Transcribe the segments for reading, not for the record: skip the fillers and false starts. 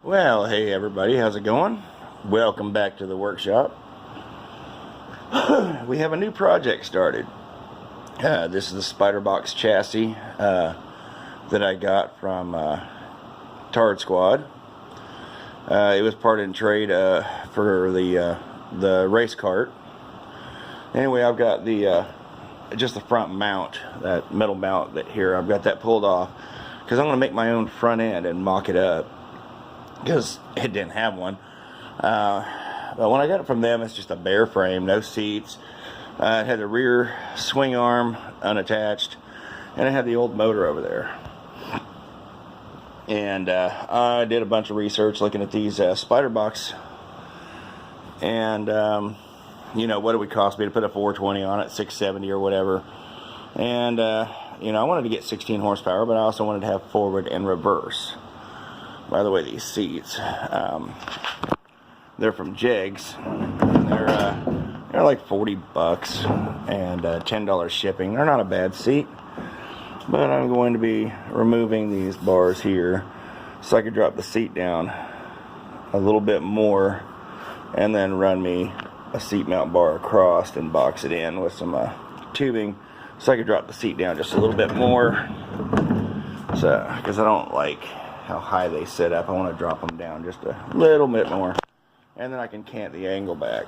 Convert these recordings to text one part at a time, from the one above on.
Well, hey everybody, how's it going? Welcome back to the workshop. We have a new project started. This is the Spiderbox chassis that I got from Tard Squad. It was part in trade for the race cart. Anyway, I've got just the front mount, that metal mount that here. I've got that pulled off because I'm going to make my own front end and mock it up, because it didn't have one. But when I got it from them, it's just a bare frame, no seats. It had the rear swing arm unattached, and it had the old motor over there. And I did a bunch of research looking at these Spiderbox, and you know, what it would cost me to put a 420 on it, 670 or whatever. And you know, I wanted to get 16 horsepower, but I also wanted to have forward and reverse. By the way, these seats, they're from Jegs. They're like 40 bucks and $10 shipping. They're not a bad seat, but I'm going to be removing these bars here so I can drop the seat down a little bit more and then run me a seat mount bar across and box it in with some tubing so I can drop the seat down just a little bit more. So, because I don't like how high they sit up, I want to drop them down just a little bit more, and then I can cant the angle back.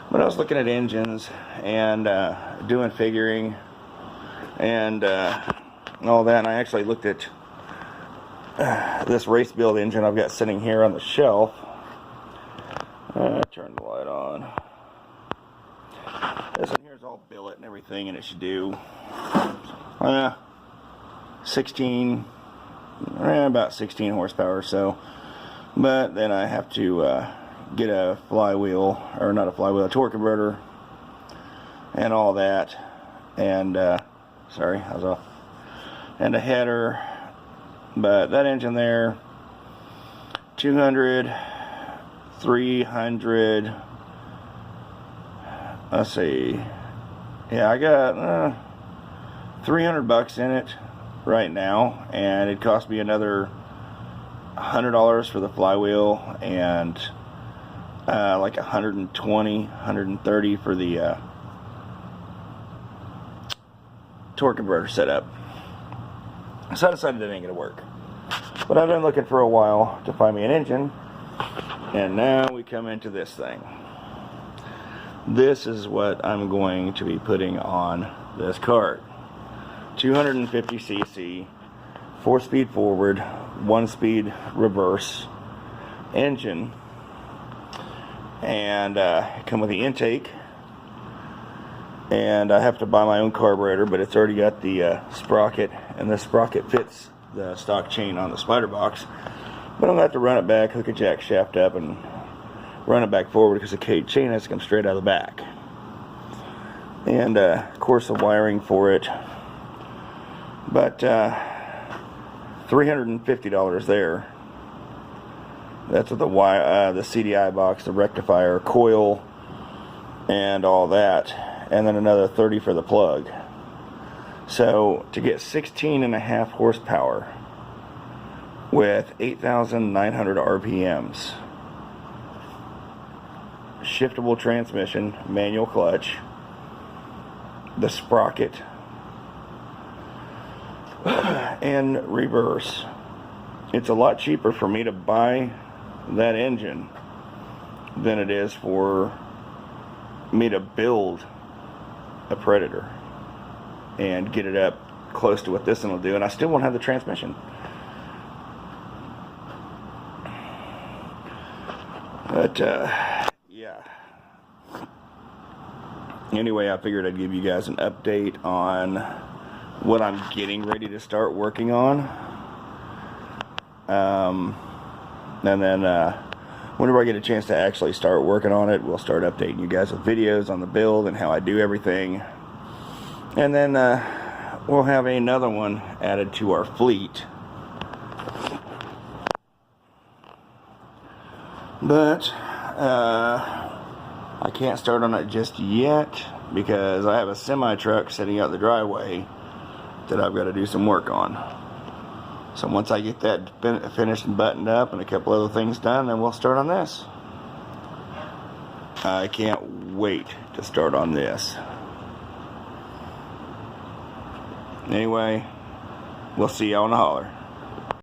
But I was looking at engines and doing figuring and all that, and I actually looked at this race build engine I've got sitting here on the shelf. Turn the light on. This one here is all billet and everything, and it should do about 16 horsepower or so. But then I have to get a flywheel, or not a flywheel, a torque converter and all that, and sorry, I was off, and a header. But that engine there, 200, 300, let's see, yeah, I got 300 bucks in it right now, and it cost me another $100 for the flywheel, and like 120, 130 for the torque converter setup. So I decided that ain't gonna work. But I've been looking for a while to find me an engine, and now we come into this thing. This is what I'm going to be putting on this cart. 250cc, 4-speed forward, 1-speed reverse engine, and come with the intake. And I have to buy my own carburetor, but it's already got the sprocket, and the sprocket fits the stock chain on the Spiderbox. But I'm going to have to run it back, hook a jack shaft up, and run it back forward because the chain has to come straight out of the back. And of course the wiring for it. But $350 there. That's with the CDI box, the rectifier, coil, and all that, and then another $30 for the plug. So to get 16.5 horsepower with 8,900 RPMs, shiftable transmission, manual clutch, the sprocket, and reverse, it's a lot cheaper for me to buy that engine than it is for me to build a Predator and get it up close to what this one will do, and I still won't have the transmission. But yeah, anyway, I figured I'd give you guys an update on what I'm getting ready to start working on, and then whenever I get a chance to actually start working on it, we'll start updating you guys with videos on the build and how I do everything. And then we'll have another one added to our fleet. But I can't start on it just yet because I have a semi truck sitting out the driveway that I've got to do some work on. So once I get that finished and buttoned up and a couple other things done, then we'll start on this. I can't wait to start on this. Anyway, we'll see y'all in the holler.